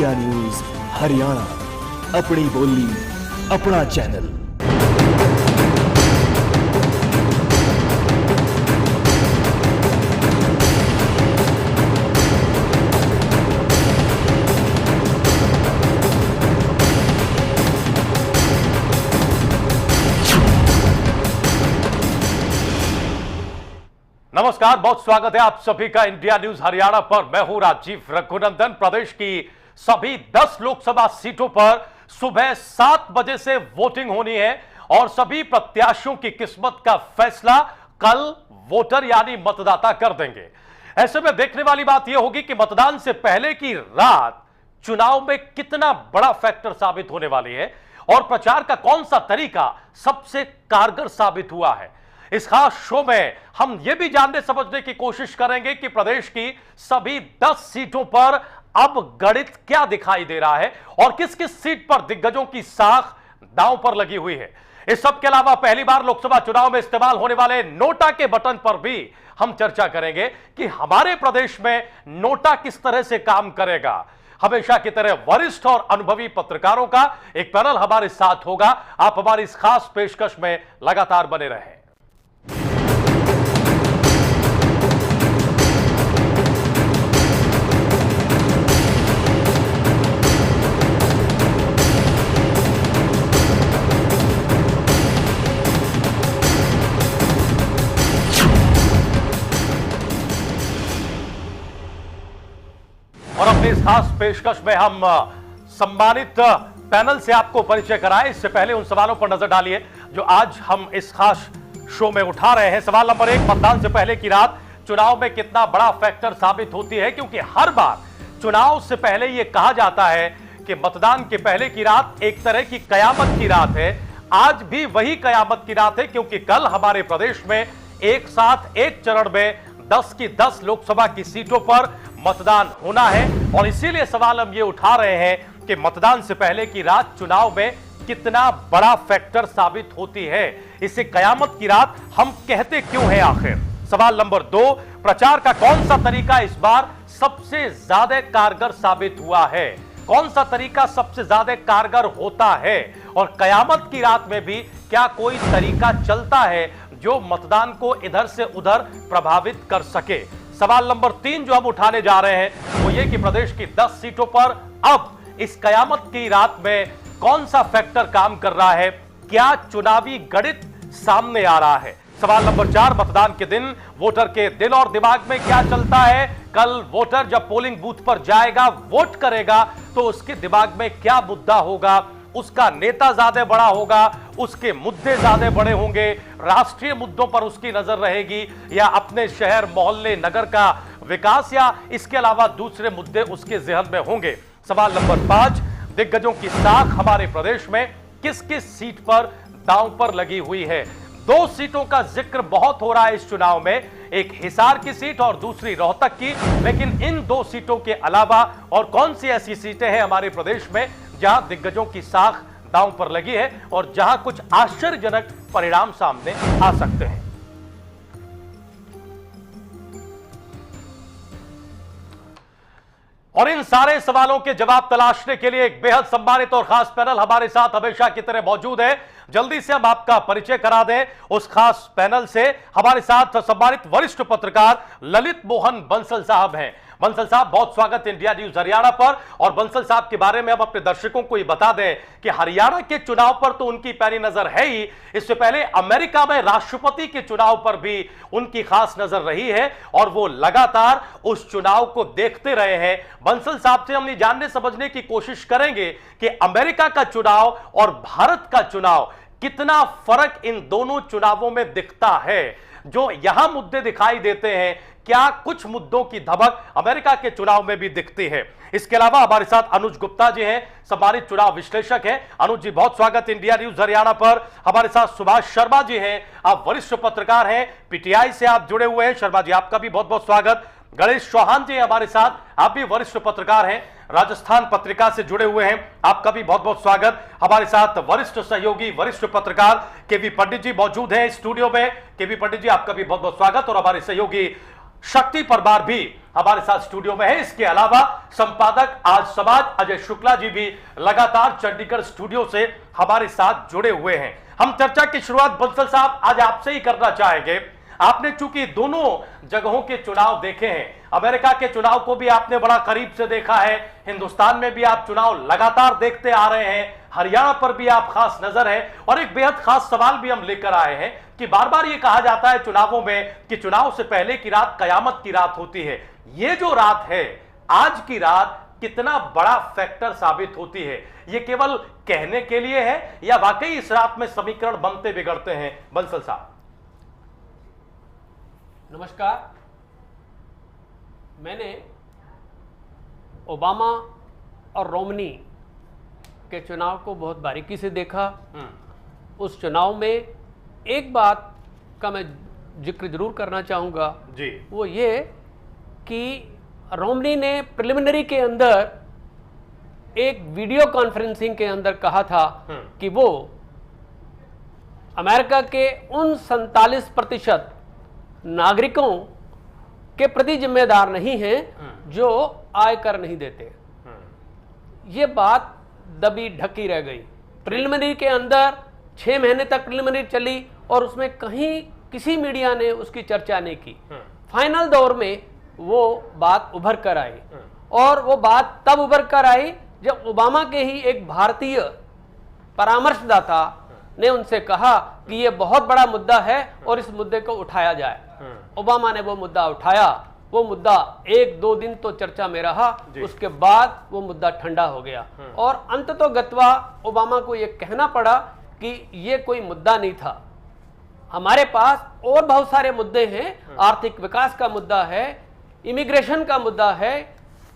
India news Haryana, अपनी बोली अपना चैनल। नमस्कार, बहुत स्वागत है आप सभी का इंडिया न्यूज हरियाणा पर। मैं हूं राजीव रघुनंदन। प्रदेश की सभी 10 लोकसभा सीटों पर सुबह 7 बजे से वोटिंग होनी है और सभी प्रत्याशियों की किस्मत का फैसला कल वोटर यानी मतदाता कर देंगे। ऐसे में देखने वाली बात यह होगी कि मतदान से पहले की रात चुनाव में कितना बड़ा फैक्टर साबित होने वाली है और प्रचार का कौन सा तरीका सबसे कारगर साबित हुआ है। इस खास शो में हम यह भी जानने समझने की कोशिश करेंगे कि प्रदेश की सभी 10 सीटों पर अब गणित क्या दिखाई दे रहा है और किस किस सीट पर दिग्गजों की साख दांव पर लगी हुई है। इस सब के अलावा पहली बार लोकसभा चुनाव में इस्तेमाल होने वाले नोटा के बटन पर भी हम चर्चा करेंगे कि हमारे प्रदेश में नोटा किस तरह से काम करेगा। हमेशा की तरह वरिष्ठ और अनुभवी पत्रकारों का एक पैनल हमारे साथ होगा। आप हमारी इस खास पेशकश में लगातार बने रहें। और अपनी इस खास पेशकश में हम सम्मानित पैनल से आपको परिचय कराएं। इससे पहले उन सवालों पर नजर डालिए जो आज हम इस खास शो में उठा रहे हैं। सवाल नंबर 1, मतदान से पहले की रात चुनाव में कितना बड़ा फैक्टर साबित होती है, क्योंकि हर बार चुनाव से पहले यह कहा जाता है कि मतदान के पहले की रात एक तरह की कयामत की रात है। आज भी वही कयामत की रात है, क्योंकि कल हमारे प्रदेश में एक साथ एक चरण में 10 की 10 लोकसभा की सीटों पर मतदान होना है। और इसीलिए सवाल हम ये उठा रहे हैं कि मतदान से पहले की रात चुनाव में कितना बड़ा फैक्टर साबित होती है। इसे कयामत की रात हम कहते क्यों हैं आखिर। सवाल नंबर 2, प्रचार का कौन सा तरीका इस बार सबसे ज्यादा कारगर साबित हुआ है। कौन सा तरीका सबसे ज्यादा कारगर होता है और कयामत की रात में भी क्या कोई तरीका चलता है जो मतदान को इधर से उधर प्रभावित कर सके। सवाल नंबर 3 जो हम उठाने जा रहे हैं वो ये कि प्रदेश की 10 सीटों पर अब इस कयामत की रात में कौन सा फैक्टर काम कर रहा है, क्या चुनावी गणित सामने आ रहा है। सवाल नंबर 4, मतदान के दिन वोटर के दिल और दिमाग में क्या चलता है। कल वोटर जब पोलिंग बूथ पर जाएगा, वोट करेगा, तो उसके दिमाग में क्या मुद्दा होगा। उसका नेता ज्यादा बड़ा होगा, उसके मुद्दे ज्यादा बड़े होंगे, राष्ट्रीय मुद्दों पर उसकी नजर रहेगी या अपने शहर मोहल्ले नगर का विकास या इसके अलावा दूसरे मुद्दे उसके ज़हन में होंगे। सवाल नंबर 5, दिग्गजों की साख हमारे प्रदेश में किस किस सीट पर दांव पर लगी हुई है। 2 सीटों का जिक्र बहुत हो रहा है इस चुनाव में, एक हिसार की सीट और दूसरी रोहतक की। लेकिन इन 2 सीटों के अलावा और कौन सी ऐसी सीटें हैं हमारे प्रदेश में जहां दिग्गजों की साख दांव पर लगी है और जहां कुछ आश्चर्यजनक परिणाम सामने आ सकते हैं। और इन सारे सवालों के जवाब तलाशने के लिए एक बेहद सम्मानित और खास पैनल हमारे साथ हमेशा की तरह मौजूद है। जल्दी से हम आपका परिचय करा दें उस खास पैनल से। हमारे साथ सम्मानित वरिष्ठ पत्रकार ललित मोहन बंसल साहब हैं। बंसल साहब, बहुत स्वागत इंडिया न्यूज हरियाणा पर। और बंसल साहब के बारे में हम अपने दर्शकों को ये बता दें कि हरियाणा के चुनाव पर तो उनकी पैनी नजर है ही, इससे पहले अमेरिका में राष्ट्रपति के चुनाव पर भी उनकी खास नजर रही है और वो लगातार उस चुनाव को देखते रहे हैं। बंसल साहब से हम ये जानने समझने की कोशिश करेंगे कि अमेरिका का चुनाव और भारत का चुनाव कितना फर्क इन दोनों चुनावों में दिखता है। जो यहां मुद्दे दिखाई देते हैं, क्या कुछ मुद्दों की धमक अमेरिका के चुनाव में भी दिखती है। इसके अलावा हमारे साथ अनुज गुप्ता जी हैं, सम्मानित चुनाव विश्लेषक हैं। अनुज जी, बहुत स्वागत इंडिया न्यूज हरियाणा पर। हमारे साथ सुभाष शर्मा जी हैं, आप वरिष्ठ पत्रकार हैं, पीटीआई से आप जुड़े हुए हैं। शर्मा जी, आपका भी बहुत बहुत स्वागत। गणेश चौहान जी हमारे साथ, आप भी वरिष्ठ पत्रकार हैं, राजस्थान पत्रिका से जुड़े हुए हैं, आपका भी बहुत बहुत स्वागत। हमारे साथ वरिष्ठ सहयोगी वरिष्ठ पत्रकार केवी पंडित जी मौजूद हैं स्टूडियो में। केवी पंडित जी, आपका भी बहुत बहुत स्वागत। और हमारे सहयोगी शक्ति परमार भी हमारे साथ स्टूडियो में है। इसके अलावा संपादक आज समाज अजय शुक्ला जी भी लगातार चंडीगढ़ स्टूडियो से हमारे साथ जुड़े हुए हैं। हम चर्चा की शुरुआत बंसल साहब आज आपसे ही करना चाहेंगे। आपने चूंकि दोनों जगहों के चुनाव देखे हैं, अमेरिका के चुनाव को भी आपने बड़ा करीब से देखा है, हिंदुस्तान में भी आप चुनाव लगातार देखते आ रहे हैं, हरियाणा पर भी आप खास नजर है। और एक बेहद खास सवाल भी हम लेकर आए हैं कि बार बार ये कहा जाता है चुनावों में कि चुनाव से पहले की रात कयामत की रात होती है। ये जो रात है, आज की रात कितना बड़ा फैक्टर साबित होती है? ये केवल कहने के लिए है या वाकई इस रात में समीकरण बनते बिगड़ते हैं? बंसल साहब नमस्कार। मैंने ओबामा और रोमनी के चुनाव को बहुत बारीकी से देखा। उस चुनाव में एक बात का मैं जिक्र जरूर करना चाहूँगा जी, वो ये कि रोमनी ने प्रिलिमिनरी के अंदर एक वीडियो कॉन्फ्रेंसिंग के अंदर कहा था कि वो अमेरिका के उन 47% नागरिकों के प्रति जिम्मेदार नहीं हैं जो आयकर नहीं देते। ये बात दबी ढकी रह गई। प्रिलिमिनरी के अंदर 6 महीने तक प्रिलिमिनरी चली और उसमें कहीं किसी मीडिया ने उसकी चर्चा नहीं की। फाइनल दौर में वो बात उभर कर आई और वो बात तब उभर कर आई जब ओबामा के ही एक भारतीय परामर्शदाता ने उनसे कहा कि ये बहुत बड़ा मुद्दा है और इस मुद्दे को उठाया जाए। ओबामा ने वो मुद्दा उठाया। वो मुद्दा 1-2 दिन तो चर्चा में रहा, उसके बाद वो मुद्दा ठंडा हो गया और अंततोगत्वा ओबामा को ये कहना पड़ा कि ये कोई मुद्दा नहीं था। हमारे पास और बहुत सारे मुद्दे हैं। आर्थिक विकास का मुद्दा है, इमिग्रेशन का मुद्दा है,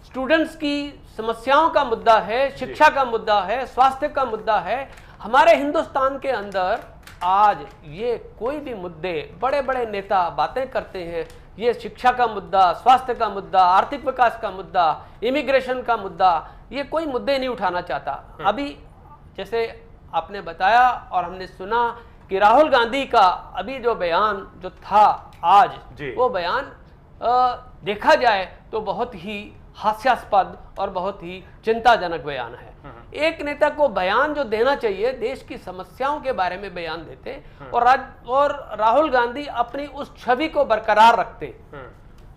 स्टूडेंट्स की समस्याओं का मुद्दा है, शिक्षा का मुद्दा है, स्वास्थ्य का मुद्दा है। हमारे हिंदुस्तान के अंदर आज ये कोई भी मुद्दे, बड़े बड़े नेता बातें करते हैं, ये शिक्षा का मुद्दा, स्वास्थ्य का मुद्दा, आर्थिक विकास का मुद्दा, इमिग्रेशन का मुद्दा, ये कोई मुद्दे नहीं उठाना चाहता। अभी जैसे आपने बताया और हमने सुना कि राहुल गांधी का अभी जो बयान जो था आज, वो बयान देखा जाए तो बहुत ही हास्यास्पद और बहुत ही चिंताजनक बयान है। एक नेता को बयान जो देना चाहिए देश की समस्याओं के बारे में बयान देते और राहुल गांधी अपनी उस छवि को बरकरार रखते,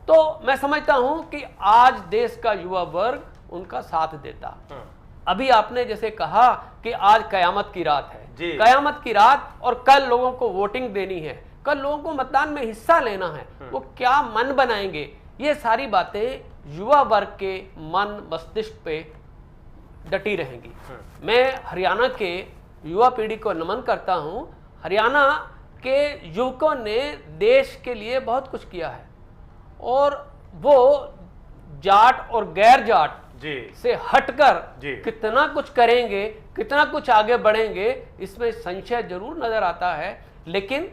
तो मैं समझता हूं कि आज देश का युवा वर्ग उनका साथ देता। अभी आपने जैसे कहा कि आज कयामत की रात है, कयामत की रात, और कल लोगों को वोटिंग देनी है, कल लोगों को मतदान में हिस्सा लेना है, वो क्या मन बनाएंगे, ये सारी बातें युवा वर्ग के मन मस्तिष्क पे डटी रहेंगी। मैं हरियाणा के युवा पीढ़ी को नमन करता हूं। हरियाणा के युवकों ने देश के लिए बहुत कुछ किया है और वो जाट और गैर जाट से हटकर कितना कुछ करेंगे, कितना कुछ आगे बढ़ेंगे, इसमें संशय जरूर नजर आता है। लेकिन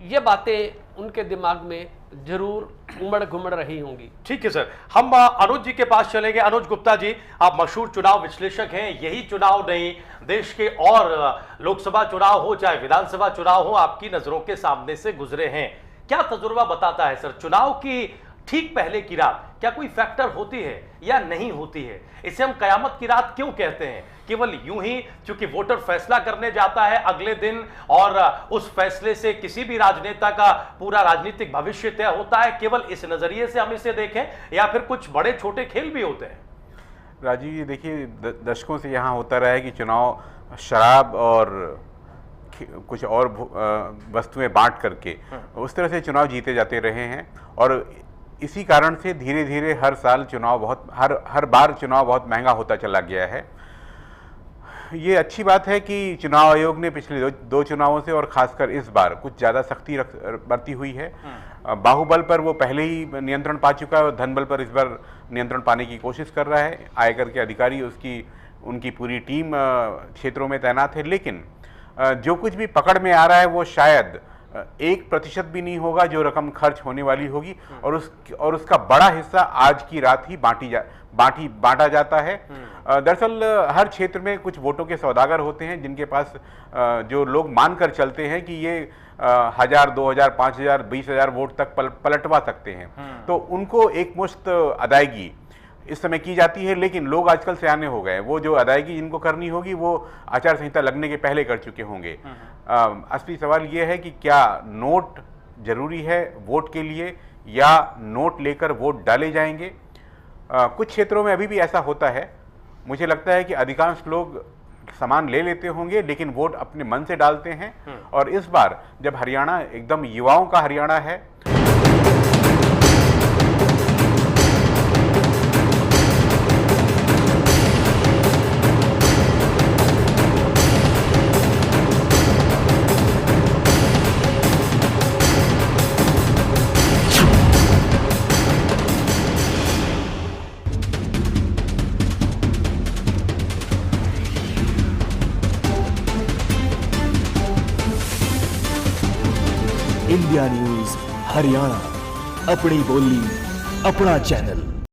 ये बातें उनके दिमाग में जरूर उमड़ घुमड़ रही होंगी। ठीक है सर, हम अनुज जी के पास चलेंगे। अनुज गुप्ता जी, आप मशहूर चुनाव विश्लेषक हैं। यही चुनाव नहीं, देश के और लोकसभा चुनाव हो चाहे विधानसभा चुनाव हो, आपकी नजरों के सामने से गुजरे हैं। क्या तजुर्बा बताता है सर, चुनाव की ठीक पहले की रात क्या कोई फैक्टर होती है या नहीं होती है? इसे हम कयामत की रात क्यों कहते हैं? केवल यूं ही क्योंकि वोटर फैसला करने जाता है अगले दिन और उस फैसले से किसी भी राजनेता का पूरा राजनीतिक भविष्य तय होता है, केवल इस नजरिए से हम इसे देखें या फिर कुछ बड़े छोटे खेल भी होते हैं? राजीव जी, देखिए दशकों से यहाँ होता रहा है कि चुनाव शराब और कुछ और वस्तुएं बांट करके उस तरह से चुनाव जीते जाते रहे हैं और इसी कारण से धीरे धीरे हर साल चुनाव हर बार चुनाव बहुत महंगा होता चला गया है। ये अच्छी बात है कि चुनाव आयोग ने पिछले दो चुनावों से और खासकर इस बार कुछ ज़्यादा सख्ती बरती हुई है। बाहुबल पर वो पहले ही नियंत्रण पा चुका है और धनबल पर इस बार नियंत्रण पाने की कोशिश कर रहा है। आयकर के अधिकारी उनकी पूरी टीम क्षेत्रों में तैनात है, लेकिन जो कुछ भी पकड़ में आ रहा है वो शायद 1% भी नहीं होगा जो रकम खर्च होने वाली होगी और उसका बड़ा हिस्सा आज की रात ही बांटा जाता है। दरअसल हर क्षेत्र में कुछ वोटों के सौदागर होते हैं जिनके पास जो लोग मानकर चलते हैं कि ये 1000, 2000, 5000, 20,000 वोट तक पलटवा सकते हैं। तो उनको एक मुश्त अदायगी इस समय की जाती है, लेकिन लोग आजकल सयाने हो गए, वो जो अदायगी जिनको करनी होगी वो आचार संहिता लगने के पहले कर चुके होंगे। असली सवाल ये है कि क्या नोट जरूरी है वोट के लिए, या नोट लेकर वोट डाले जाएंगे। कुछ क्षेत्रों में अभी भी ऐसा होता है। मुझे लगता है कि अधिकांश लोग सामान ले लेते होंगे लेकिन वोट अपने मन से डालते हैं। और इस बार जब हरियाणा एकदम युवाओं का हरियाणा है, इंडिया न्यूज हरियाणा, अपनी बोली अपना चैनल।